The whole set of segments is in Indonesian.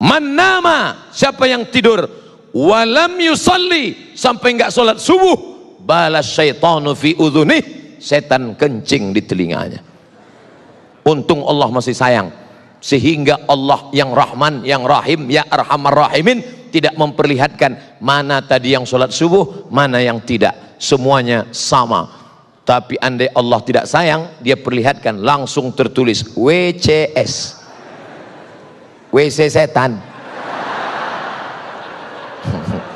Man nama, siapa yang tidur walam yusalli, sampai enggak sholat subuh, balas syaitanu fi udhunih, setan kencing di telinganya. Untung Allah masih sayang, sehingga Allah yang Rahman yang Rahim ya Arhamar Rahimin tidak memperlihatkan mana tadi yang sholat subuh, mana yang tidak, semuanya sama. Tapi andai Allah tidak sayang, dia perlihatkan langsung tertulis WCS, WC setan.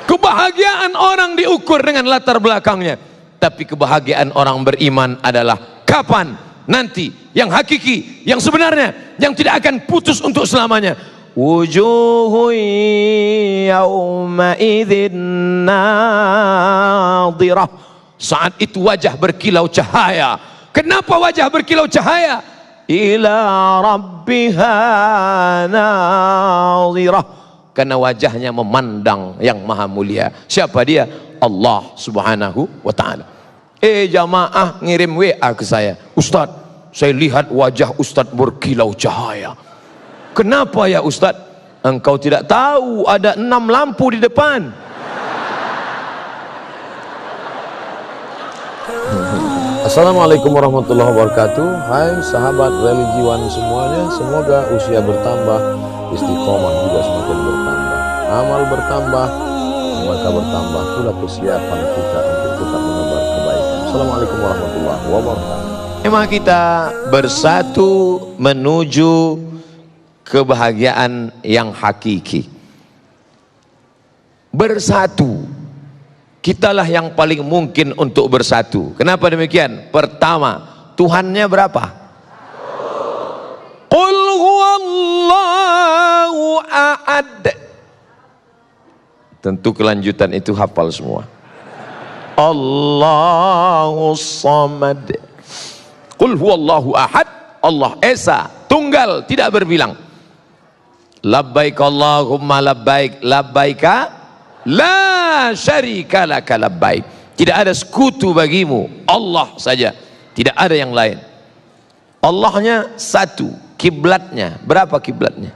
Kebahagiaan orang diukur dengan latar belakangnya, tapi kebahagiaan orang beriman adalah kapan? Nanti, yang hakiki, yang sebenarnya, yang tidak akan putus untuk selamanya. Wujuhu yawma idzin nadhirah. Saat itu wajah berkilau cahaya. Kenapa wajah berkilau cahaya? Ila rabbiha nadhirah, karena wajahnya memandang yang maha mulia. Siapa dia? Allah subhanahu wa ta'ala. Jamaah ngirim WA ke saya, Ustadz, saya lihat wajah Ustadz berkilau cahaya. Kenapa ya Ustadz? Engkau tidak tahu ada 6 lampu di depan. Assalamualaikum warahmatullahi wabarakatuh. Hai sahabat religiwan semuanya, semoga usia bertambah, istiqomah juga semakin bertambah, amal bertambah, maka bertambah pula kesiapan kita untuk tetap menebar kebaikan. Assalamualaikum warahmatullahi wabarakatuh. Tema kita bersatu menuju kebahagiaan yang hakiki. Bersatu, kitalah yang paling mungkin untuk bersatu. Kenapa demikian? Pertama, Tuhannya berapa? Qul huwallahu ahad. Tentu kelanjutan itu hafal semua. Allahus samad. Qul huwallahu ahad. Allah Esa, tunggal, tidak berbilang. Labbaik Allahumma labbaik, labbaika la syarika laka labbaik. Tidak ada sekutu bagimu, Allah saja, tidak ada yang lain. Allahnya satu, kiblatnya berapa kiblatnya?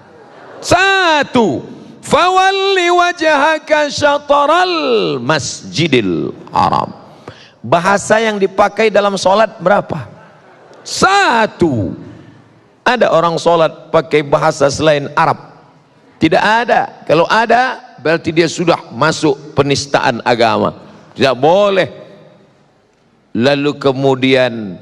Satu. Fawalli wajhaka syatral masjidil haram. Bahasa yang dipakai dalam sholat berapa? Satu. Ada orang sholat pakai bahasa selain Arab? Tidak ada. Kalau ada, berarti dia sudah masuk penistaan agama. Tidak boleh. Lalu kemudian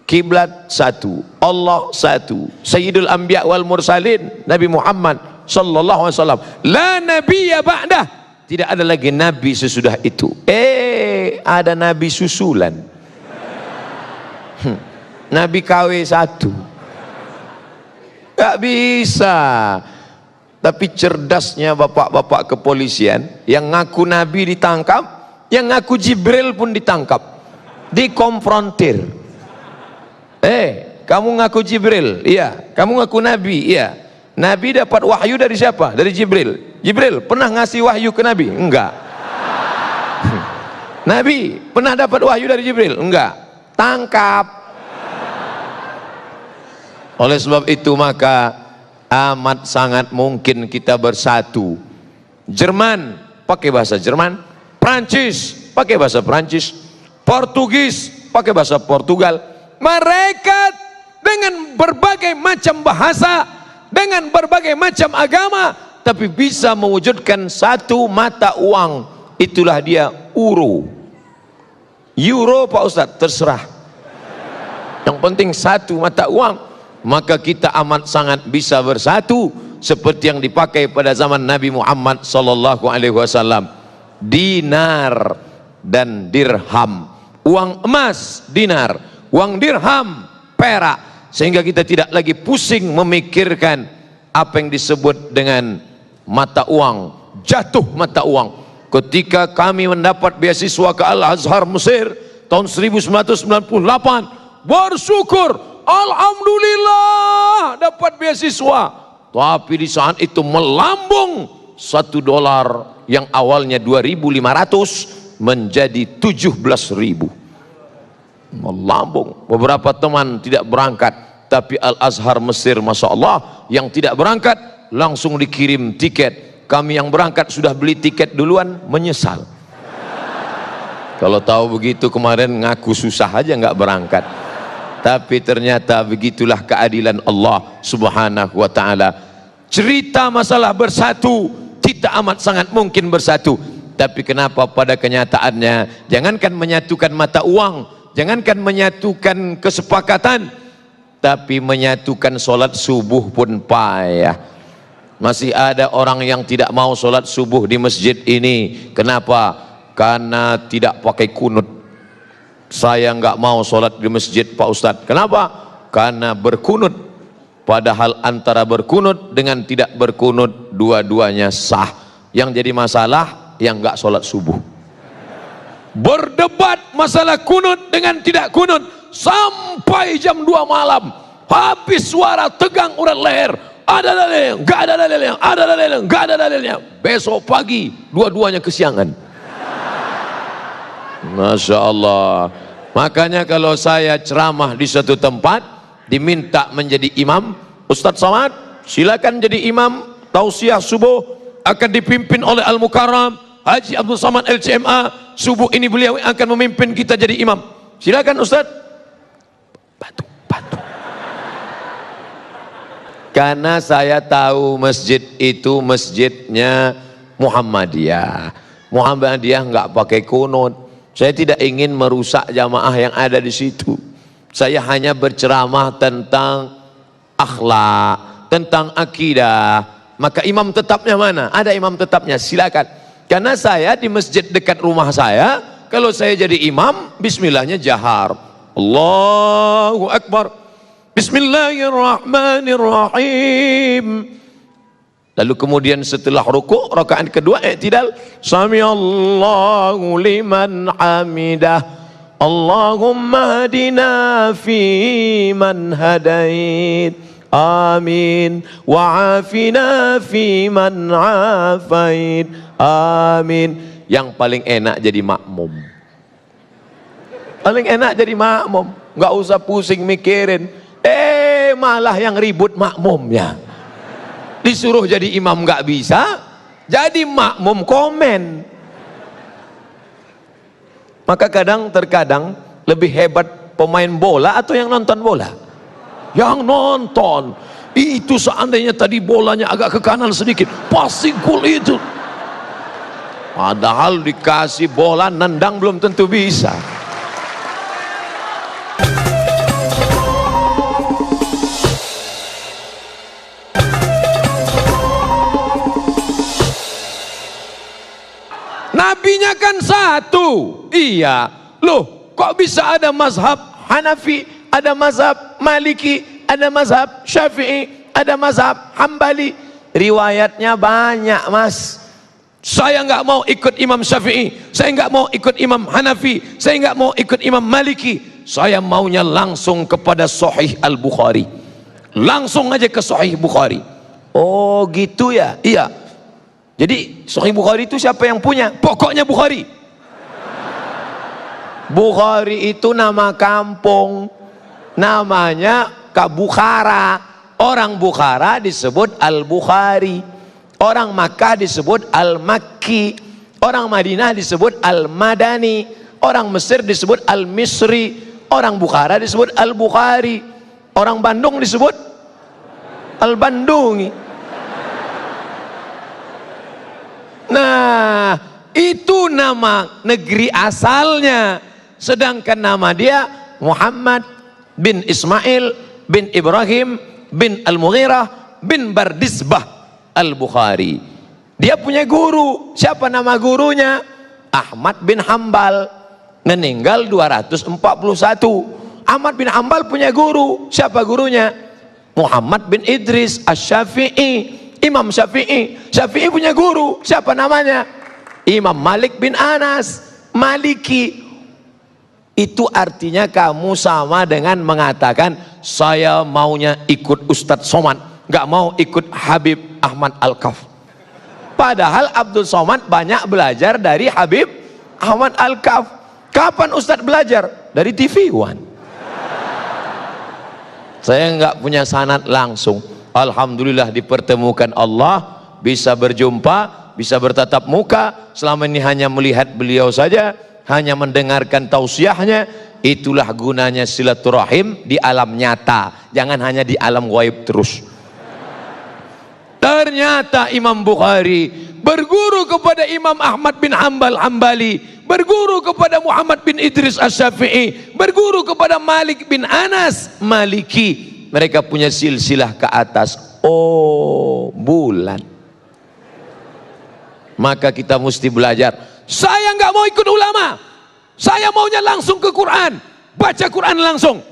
kiblat satu, Allah satu, Sayyidul Anbiya wal Mursalin, Nabi Muhammad sallallahu alaihi wasallam. La nabiyya ba'dah. Tidak ada lagi nabi sesudah itu. Ada nabi susulan. Nabi KW 1. Gak bisa. Tapi cerdasnya bapak-bapak kepolisian, yang ngaku nabi ditangkap, yang ngaku Jibril pun ditangkap, dikonfrontir. Kamu ngaku Jibril? Iya. Kamu ngaku nabi? Iya. Nabi dapat wahyu dari siapa? Dari Jibril. Jibril pernah ngasih wahyu ke Nabi? Enggak. Nabi pernah dapat wahyu dari Jibril? Enggak. Tangkap. Oleh sebab itu maka amat sangat mungkin kita bersatu. Jerman pakai bahasa Jerman, Prancis pakai bahasa Prancis, Portugis pakai bahasa Portugal. Mereka dengan berbagai macam bahasa, dengan berbagai macam agama, tapi bisa mewujudkan satu mata uang. Itulah dia euro. Euro Pak Ustadz, terserah. Yang penting satu mata uang. Maka kita amat sangat bisa bersatu seperti yang dipakai pada zaman Nabi Muhammad sallallahu alaihi wasallam. Dinar dan dirham. Uang emas dinar, uang dirham perak, sehingga kita tidak lagi pusing memikirkan apa yang disebut dengan mata uang, jatuh mata uang. Ketika kami mendapat beasiswa ke Al-Azhar Mesir tahun 1998, bersyukur, alhamdulillah dapat beasiswa. Tapi di saat itu melambung $1 yang awalnya 2.500 menjadi 17.000. Melambung. Beberapa teman tidak berangkat, tapi Al-Azhar Mesir Masya Allah yang tidak berangkat langsung dikirim tiket. Kami yang berangkat sudah beli tiket duluan, menyesal. Kalau tahu begitu kemarin ngaku susah aja nggak berangkat. Tapi ternyata begitulah keadilan Allah subhanahu wa ta'ala. Cerita masalah bersatu tidak amat sangat mungkin bersatu. Tapi kenapa pada kenyataannya jangankan menyatukan mata uang, jangankan menyatukan kesepakatan, tapi menyatukan solat subuh pun payah. Masih ada orang yang tidak mau solat subuh di masjid ini. Kenapa? Karena tidak pakai kunut. Saya nggak mau solat di masjid Pak Ustadz. Kenapa? Karena berkunut. Padahal antara berkunut dengan tidak berkunut dua-duanya sah. Yang jadi masalah yang nggak solat subuh. Berdebat masalah kunut dengan tidak kunut sampai jam 2 malam. Habis suara tegang urat leher. Ada dalilnya, nggak ada dalilnya, ada dalilnya, nggak ada dalilnya. Besok pagi dua-duanya kesiangan. Masya Allah. Makanya kalau saya ceramah di suatu tempat diminta menjadi imam, Ustadz Somad silakan jadi imam. Tausiah subuh akan dipimpin oleh Al-Mukarram Haji Abdul Somad LCMA. Subuh ini beliau akan memimpin kita jadi imam. Silakan Ustadz. Bantu. Karena saya tahu masjid itu masjidnya Muhammadiyah. Muhammadiyah nggak pakai kunut. Saya tidak ingin merusak jamaah yang ada di situ. Saya hanya berceramah tentang akhlak, tentang akidah. Maka imam tetapnya mana? Ada imam tetapnya, silakan. Karena saya di masjid dekat rumah saya, kalau saya jadi imam, bismillahnya jahar. Allahu Akbar. Bismillahirrahmanirrahim. Lalu kemudian setelah rukuk, rakaat kedua i'tidal, samiallahu liman hamidah. Allahumma hadina fi man hadait. Amin. Wa afina fi man afait. Amin. Yang paling enak jadi makmum. Paling enak jadi makmum, nggak usah pusing mikirin. Malah yang ribut makmumnya. Disuruh jadi imam nggak bisa, jadi makmum komen. Maka terkadang lebih hebat pemain bola atau yang nonton bola? Yang nonton. Itu seandainya tadi bolanya agak ke kanan sedikit, pasti gol itu. Padahal dikasih bola nendang belum tentu bisa. Nabinya kan satu. Iya. Loh, kok bisa ada mazhab Hanafi, ada mazhab Maliki, ada mazhab Syafi'i, ada mazhab Hambali? Riwayatnya banyak, Mas. Saya nggak mau ikut Imam Syafi'i, saya nggak mau ikut Imam Hanafi, saya nggak mau ikut Imam Maliki. Saya maunya langsung kepada Sahih Al-Bukhari. Langsung aja ke Sahih Bukhari. Oh gitu ya? Iya. Jadi Sahih Bukhari itu siapa yang punya? Pokoknya Bukhari. Bukhari itu nama kampung, namanya Bukhara. Orang Bukhara disebut Al-Bukhari, orang Makkah disebut Al-Makki, orang Madinah disebut Al-Madani, orang Mesir disebut Al-Misri, orang Bukhara disebut Al-Bukhari, orang Bandung disebut Al-Bandungi. Nah, itu nama negeri asalnya. Sedangkan nama dia Muhammad bin Ismail bin Ibrahim bin Al-Mughirah bin Bardisbah Al-Bukhari. Dia punya guru. Siapa nama gurunya? Ahmad bin Hambal. Meninggal 241. Ahmad bin Hambal punya guru. Siapa gurunya? Muhammad bin Idris Asy-Syafi'i. Imam Syafi'i. Syafi'i punya guru. Siapa namanya? Imam Malik bin Anas Maliki. Itu artinya kamu sama dengan mengatakan saya maunya ikut Ustadz Somad, nggak mau ikut Habib Ahmad Al-Kaf. Padahal Abdul Somad banyak belajar dari Habib Ahmad Al-Kaf. Kapan Ustadz belajar? Dari TV One. Saya nggak punya sanad langsung. Alhamdulillah dipertemukan Allah, bisa berjumpa, bisa bertatap muka. Selama ini hanya melihat beliau saja, hanya mendengarkan tausiahnya. Itulah gunanya silaturahim di alam nyata, jangan hanya di alam gaib terus. Ternyata Imam Bukhari berguru kepada Imam Ahmad bin Hambali, berguru kepada Muhammad bin Idris Asy-Syafi'i, berguru kepada Malik bin Anas Maliki. Mereka punya silsilah ke atas. Oh, bulan. Maka kita mesti belajar. Saya nggak mau ikut ulama, saya maunya langsung ke Quran, baca Quran langsung.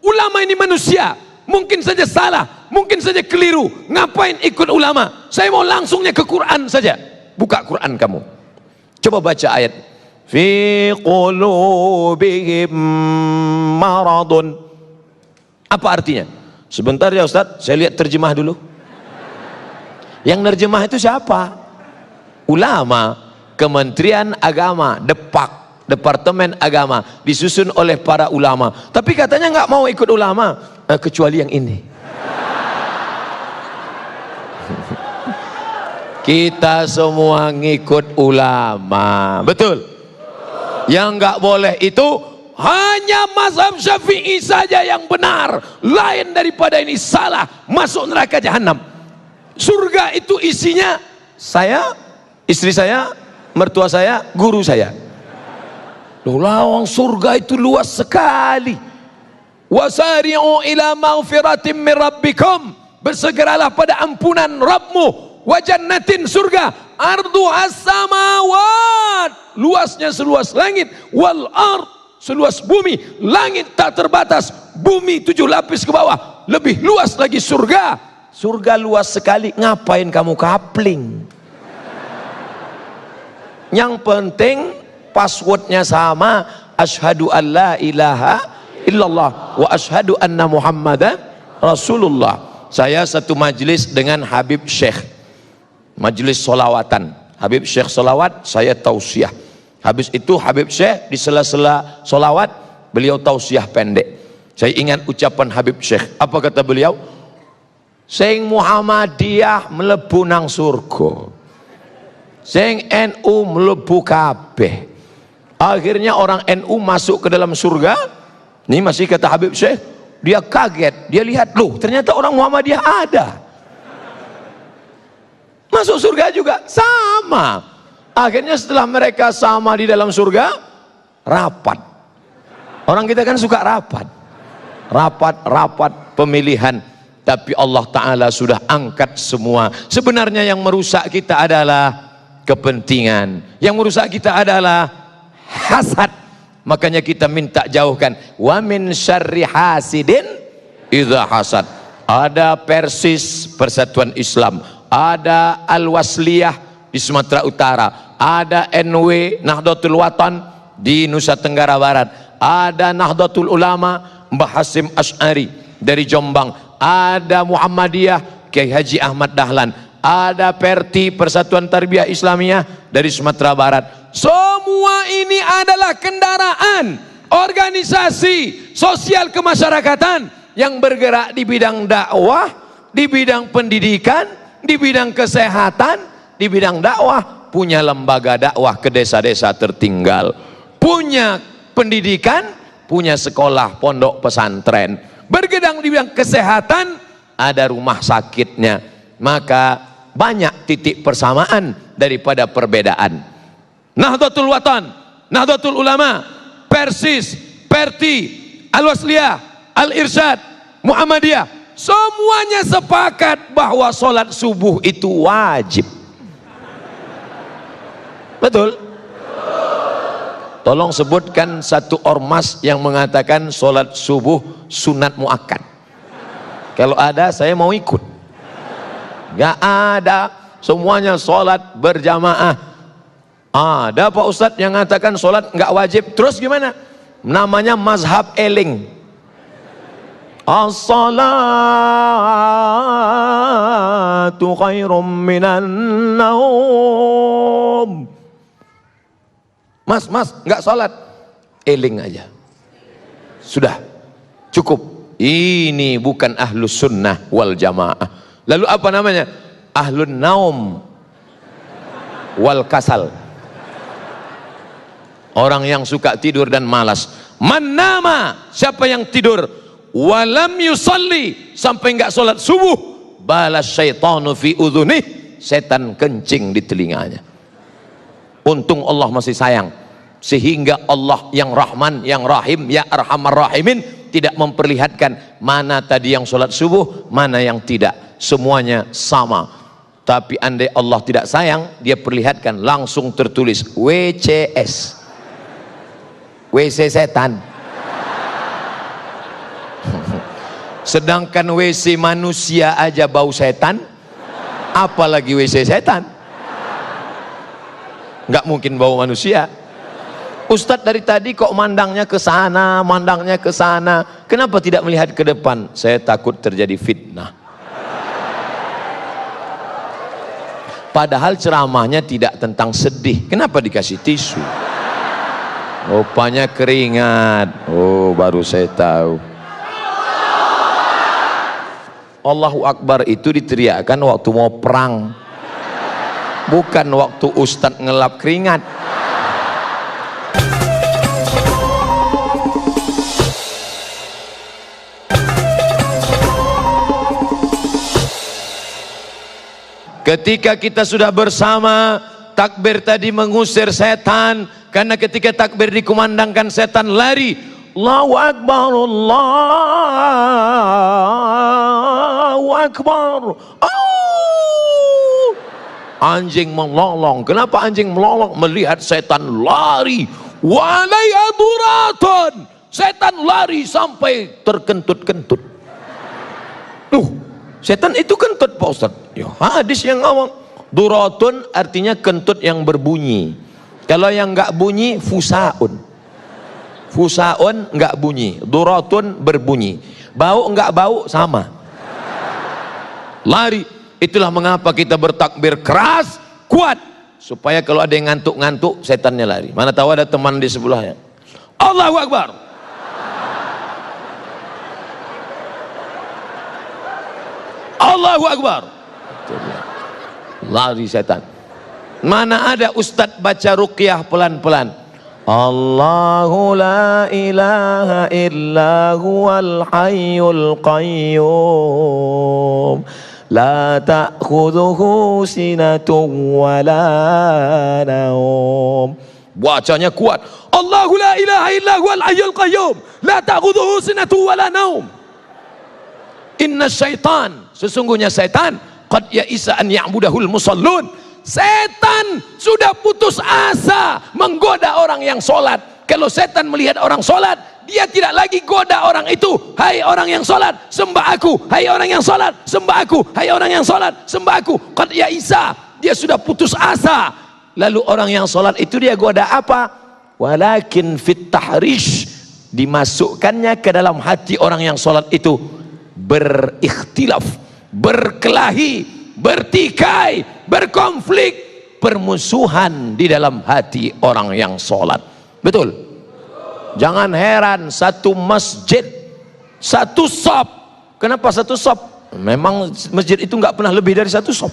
Ulama ini manusia, mungkin saja salah, mungkin saja keliru. Ngapain ikut ulama? Saya mau langsungnya ke Quran saja. Buka Quran kamu, coba baca ayat. Fi qulubihim maradun. Apa artinya? Sebentar ya Ustaz, saya lihat terjemah dulu. Yang nerjemah itu siapa? Ulama, Kementerian Agama, Departemen Agama, disusun oleh para ulama. Tapi katanya nggak mau ikut ulama, kecuali yang ini. Kita semua ngikut ulama, betul? Yang nggak boleh itu hanya mazhab Syafi'i saja yang benar, lain daripada ini salah, masuk neraka jahanam. Surga itu isinya saya, istri saya, mertua saya, guru saya. Loh, lawang surga itu luas sekali. Wasari'u ila maghfiratin min rabbikum, bersegeralah pada ampunan Rabbmu, wa jannatin, surga, ardu as-samawat, luasnya seluas langit, wal ard, seluas bumi. Langit tak terbatas, bumi 7 lapis ke bawah, lebih luas lagi surga. Surga luas sekali, ngapain kamu kapling? Yang penting passwordnya sama, asyhadu an la ilaha illallah wa asyhadu anna muhammadan rasulullah. Saya satu majelis dengan Habib Syekh, majelis solawatan. Habib Syekh solawat, saya tausiah. Habis itu Habib Syekh di sela-sela solawat, beliau tausiah pendek. Saya ingat ucapan Habib Syekh, apa kata beliau? Sing Muhammadiyah mlebu nang surga, sing NU mlebu kabeh. Akhirnya orang NU masuk ke dalam surga. Ini masih kata Habib Syekh, dia kaget, dia lihat, loh ternyata orang Muhammadiyah ada, masuk surga juga, sama. Akhirnya setelah mereka sama di dalam surga, rapat. Orang kita kan suka rapat, rapat pemilihan. Tapi Allah Ta'ala sudah angkat semua. Sebenarnya yang merusak kita adalah kepentingan, yang merusak kita adalah hasad. Makanya kita minta jauhkan. Wa min syarri hasidin idza hasad. Ada Persis, Persatuan Islam, ada Al-Wasliyah di Sumatera Utara, ada NW Nahdlatul Watan di Nusa Tenggara Barat, ada Nahdlatul Ulama Mbah Hasim Asy'ari dari Jombang, ada Muhammadiyah Kiai Haji Ahmad Dahlan, ada Perti, Persatuan Tarbiyah Islamiyah dari Sumatera Barat. Semua ini adalah kendaraan organisasi sosial kemasyarakatan yang bergerak di bidang dakwah, di bidang pendidikan, di bidang kesehatan, di bidang dakwah. Punya lembaga dakwah ke desa-desa tertinggal, punya pendidikan, punya sekolah pondok pesantren, bergedang di bidang kesehatan, ada rumah sakitnya. Maka banyak titik persamaan daripada perbedaan. Nahdlatul Watan, Nahdlatul Ulama, Persis, Perti, Al-Wasliyah, Al-Irsyad, Muhammadiyah, semuanya sepakat bahwa sholat subuh itu wajib. Betul? Tolong sebutkan satu ormas yang mengatakan sholat subuh sunat muakkad. Kalau ada, saya mau ikut. Gak ada, semuanya sholat berjamaah. Ada Pak Ustadz yang mengatakan sholat nggak wajib. Terus gimana? Namanya mazhab eling. As-salatu khairum minan naum. Mas, nggak sholat, eling aja, sudah cukup. Ini bukan ahlus sunnah wal jamaah. Lalu apa namanya? Ahlun naum wal kasal. Orang yang suka tidur dan malas. Man nama, siapa yang tidur walam yusalli, sampai enggak sholat subuh, balas syaitanu fi udhunih, setan kencing di telinganya. Untung Allah masih sayang, sehingga Allah yang Rahman, yang Rahim, ya Arhamar Rahimin tidak memperlihatkan mana tadi yang sholat subuh, mana yang tidak, semuanya sama. Tapi andai Allah tidak sayang, dia perlihatkan langsung tertulis WCS, WC setan. Sedangkan WC manusia aja bau setan, apalagi WC setan. Nggak mungkin bau manusia. Ustadz dari tadi kok mandangnya ke sana, mandangnya ke sana. Kenapa tidak melihat ke depan? Saya takut terjadi fitnah. Padahal ceramahnya tidak tentang sedih. Kenapa dikasih tisu? Rupanya keringat. Oh, baru saya tahu. Allahu Akbar itu diteriakkan waktu mau perang, bukan waktu ustadz ngelap keringat. Ketika kita sudah bersama, takbir tadi mengusir setan. Karena ketika takbir dikumandangkan, setan lari. Allahu Akbar, Allahu Akbar. Oh! Anjing melolong. Kenapa anjing melolong? Melihat setan lari. Walaya duraton. Setan lari sampai terkentut-kentut. Setan itu kentut Pak Ustaz. Ya, hadis yang ngomong duratun artinya kentut yang berbunyi. Kalau yang enggak bunyi fusaun. Fusaun enggak bunyi, duratun berbunyi. Bau enggak bau sama. Lari. Itulah mengapa kita bertakbir keras, kuat, supaya kalau ada yang ngantuk-ngantuk setannya lari. Mana tahu ada teman di sebelahnya. Allahu Akbar. Allahu Akbar. Lari setan. Mana ada ustadz baca ruqyah pelan-pelan. Allahu la ilaha illa huwal hayyul qayyum la ta'khudhuhu sinatun wa la naum. Bacanya kuat. Allahu la ilaha illa huwal hayyul qayyum la ta'khudhuhu sinatun wa la naum. Inna syaitan, sesungguhnya setan, qad ya'isa an ya'budahul musallun. Setan sudah putus asa menggoda orang yang sholat. Kalau setan melihat orang sholat, dia tidak lagi goda orang itu. Hai orang yang sholat, sembah aku. Hai orang yang sholat, sembah aku. Hai orang yang sholat, sembah aku. Qad ya'isa, dia sudah putus asa. Lalu orang yang sholat itu dia goda apa? Walakin fit tahrish, dimasukkannya ke dalam hati orang yang sholat itu berikhtilaf, berkelahi, bertikai, berkonflik, permusuhan di dalam hati orang yang sholat. Betul? Jangan heran satu masjid, satu shop. Kenapa satu shop? Memang masjid itu nggak pernah lebih dari satu shop.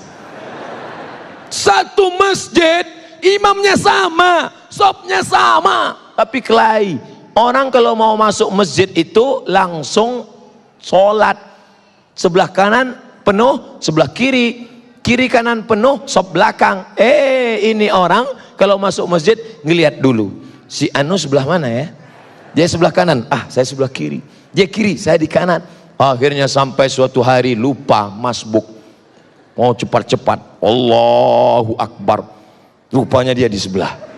Satu masjid, imamnya sama, shopnya sama, tapi kelahi. Orang kalau mau masuk masjid itu langsung sholat, sebelah kanan penuh, sebelah kiri, kiri kanan penuh, shop belakang. Ini orang kalau masuk masjid ngelihat dulu, si anu sebelah mana ya? Dia sebelah kanan, saya sebelah kiri. Dia kiri, saya di kanan. Akhirnya sampai suatu hari lupa masbuk, mau cepat-cepat, Allahu Akbar, rupanya dia di sebelah.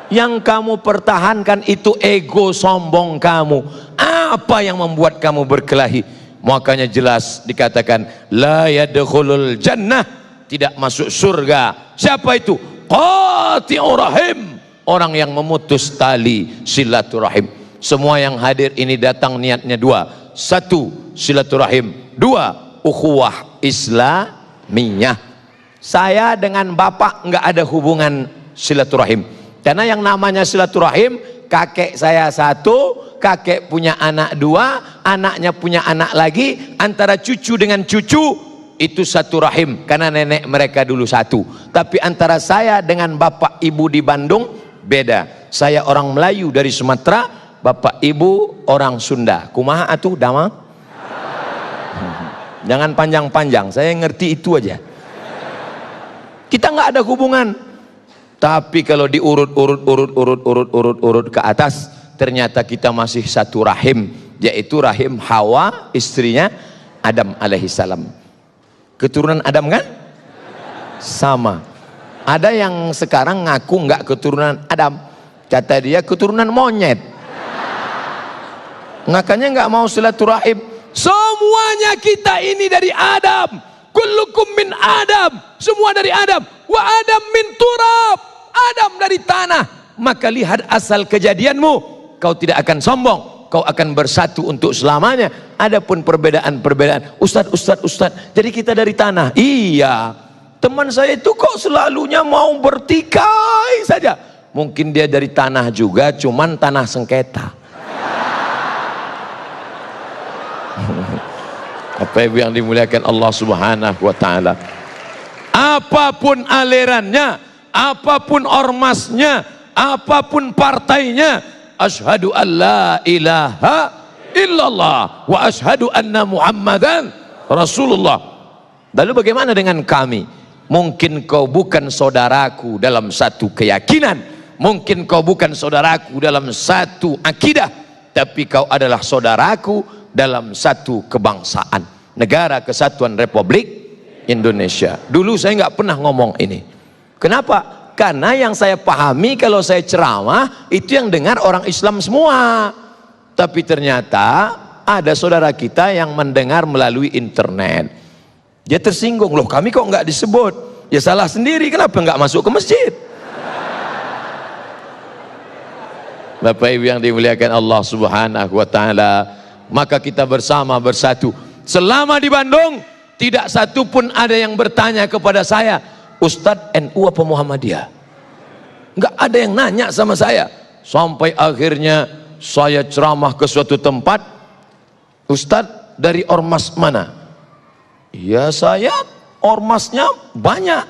Yang kamu pertahankan itu ego sombong kamu. Apa yang membuat kamu berkelahi? Makanya jelas dikatakan la yadkhulul jannah, tidak masuk surga. Siapa itu? Qati'ur rahim, orang yang memutus tali silaturahim. Semua yang hadir ini datang niatnya dua. Satu, silaturahim. Dua, ukhuwah islamiyah. Saya dengan bapak nggak ada hubungan silaturahim. Karena yang namanya silaturahim, kakek saya satu, kakek punya anak dua, anaknya punya anak lagi, antara cucu dengan cucu itu satu rahim, karena nenek mereka dulu satu. Tapi antara saya dengan bapak ibu di Bandung beda. Saya orang Melayu dari Sumatera, bapak ibu orang Sunda. Kumaha atuh dama? Jangan panjang-panjang, saya ngerti itu aja. Kita nggak ada hubungan. Tapi kalau diurut ke atas, ternyata kita masih satu rahim, yaitu rahim Hawa, istrinya Adam alaihissalam. Keturunan Adam kan? Sama. Ada yang sekarang ngaku nggak keturunan Adam, kata dia keturunan monyet. Makanya nggak mau silaturahim. Semuanya kita ini dari Adam. Kullukum min Adam. Semua dari Adam. Wa Adam min turab. Adam dari tanah. Maka lihat asal kejadianmu, kau tidak akan sombong, kau akan bersatu untuk selamanya. Adapun perbedaan-perbedaan, Ustadz, jadi kita dari tanah. Iya, teman saya itu kok selalunya mau bertikai saja. Mungkin dia dari tanah juga, cuman tanah sengketa. Apa yang dimuliakan Allah Subhanahu wa ta'ala, apapun alirannya, apapun ormasnya, apapun partainya, asyhadu an la ilaha illallah wa asyhadu anna Muhammadan Rasulullah. Lalu bagaimana dengan kami? Mungkin kau bukan saudaraku dalam satu keyakinan, mungkin kau bukan saudaraku dalam satu akidah, tapi kau adalah saudaraku dalam satu kebangsaan, Negara Kesatuan Republik Indonesia. Dulu saya nggak pernah ngomong ini. Kenapa? Karena yang saya pahami kalau saya ceramah itu yang dengar orang Islam semua. Tapi ternyata ada saudara kita yang mendengar melalui internet. Dia tersinggung, loh kami kok nggak disebut? Ya salah sendiri, kenapa nggak masuk ke masjid? Bapak Ibu yang dimuliakan Allah Subhanahu wa ta'ala, maka kita bersama bersatu. Selama di Bandung tidak satu pun ada yang bertanya kepada saya, Ustadz NU apa Muhammadiyah? Nggak ada yang nanya sama saya. Sampai akhirnya saya ceramah ke suatu tempat, Ustadz dari ormas mana? Ya saya ormasnya banyak,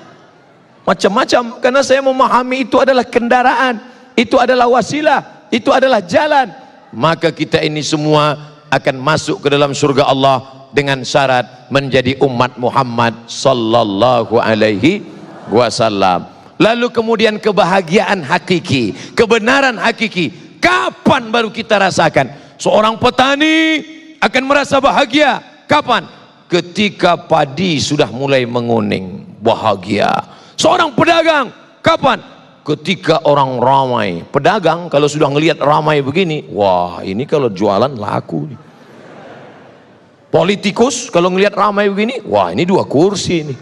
macam-macam, karena saya memahami itu adalah kendaraan, itu adalah wasilah, itu adalah jalan. Maka kita ini semua akan masuk ke dalam surga Allah dengan syarat menjadi umat Muhammad sallallahu alaihi wasallam. Lalu kemudian kebahagiaan hakiki, kebenaran hakiki, kapan baru kita rasakan? Seorang petani akan merasa bahagia kapan? Ketika padi sudah mulai menguning, bahagia. Seorang pedagang kapan? Ketika orang ramai. Pedagang kalau sudah ngelihat ramai begini, wah ini kalau jualan laku nih. Politikus kalau ngelihat ramai begini, wah ini 2 kursi nih.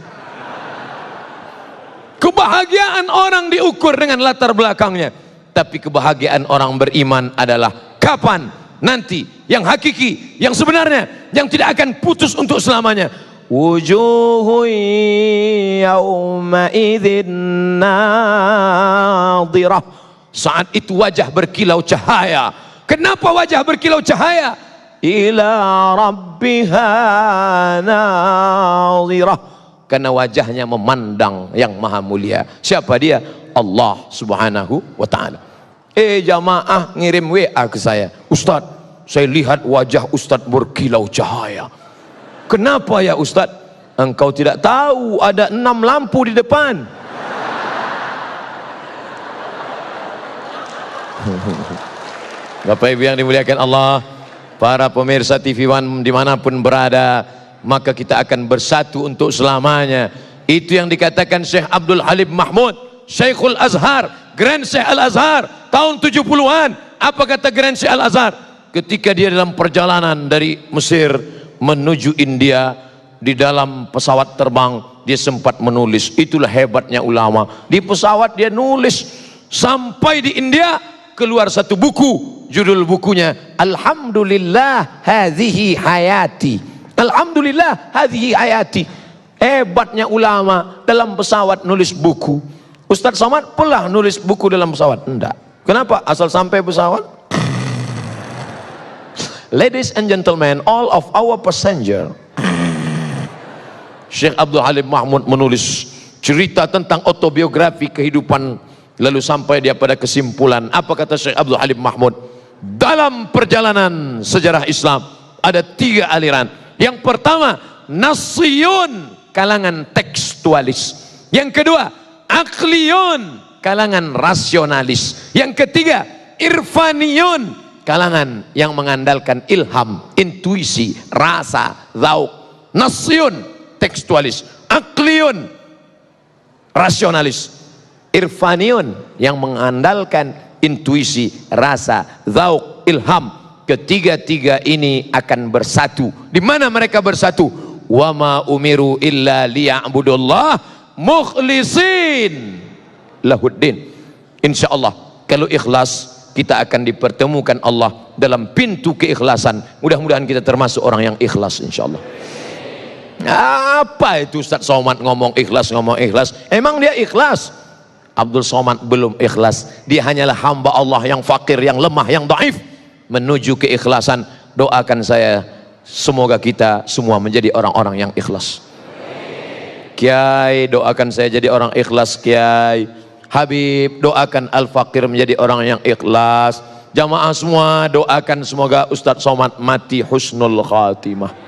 Kebahagiaan orang diukur dengan latar belakangnya. Tapi kebahagiaan orang beriman adalah kapan? Nanti yang hakiki, yang sebenarnya, yang tidak akan putus untuk selamanya. Wujuhu yawma idzin nadhirah. Saat itu wajah berkilau cahaya. Kenapa wajah berkilau cahaya? Ila rabbiha nadhirah. Karena wajahnya memandang yang maha mulia. Siapa dia? Allah Subhanahu wa ta'ala. Jamaah ngirim WA ke saya, Ustadz, saya lihat wajah Ustadz berkilau cahaya. Kenapa ya Ustadz? Engkau tidak tahu ada 6 lampu di depan. Bapak Ibu yang dimuliakan Allah, para pemirsa TV One dimanapun berada, maka kita akan bersatu untuk selamanya. Itu yang dikatakan Syekh Abdul Halim Mahmud, Syekhul Azhar, Grand Syekh Al-Azhar tahun 70-an. Apa kata Grand Syekh Al-Azhar? Ketika dia dalam perjalanan dari Mesir menuju India, di dalam pesawat terbang dia sempat menulis. Itulah hebatnya ulama, di pesawat dia nulis. Sampai di India keluar satu buku, judul bukunya Alhamdulillah hadhihi hayati. Alhamdulillah hadhihi hayati. Hebatnya ulama, dalam pesawat nulis buku. Ustadz Somad pernah nulis buku dalam pesawat? Enggak. Kenapa? Asal sampai pesawat Ladies and gentlemen, all of our passenger. Syekh Abdul Halim Mahmud menulis cerita tentang autobiografi kehidupan, lalu sampai dia pada kesimpulan. Apa kata Syekh Abdul Halim Mahmud? Dalam perjalanan sejarah Islam ada 3 aliran. Yang pertama, nasiyun, kalangan tekstualis. Yang kedua, akliyun, kalangan rasionalis. Yang ketiga, irfaniyun, kalangan yang mengandalkan ilham, intuisi, rasa, zauk. Nasiyun, tekstualis. Akliyun, rasionalis. Irfaniyun, yang mengandalkan intuisi, rasa, zauk, ilham. Ketiga-tiga ini akan bersatu. Di mana mereka bersatu? Wa ma umiru illa liya'budullah mukhlisin lahuddin. Insyaallah kalau ikhlas kita akan dipertemukan Allah dalam pintu keikhlasan. Mudah-mudahan kita termasuk orang yang ikhlas insyaallah. Apa itu Ustaz Somad ngomong ikhlas? Emang dia ikhlas? Abdul Somad belum ikhlas. Dia hanyalah hamba Allah yang fakir, yang lemah, yang dhaif. Menuju keikhlasan, doakan saya semoga kita semua menjadi orang-orang yang ikhlas. Kiai, doakan saya jadi orang ikhlas Kiai. Habib, doakan Al-Fakir menjadi orang yang ikhlas. Jamaah semua doakan semoga Ustadz Somad mati husnul khatimah.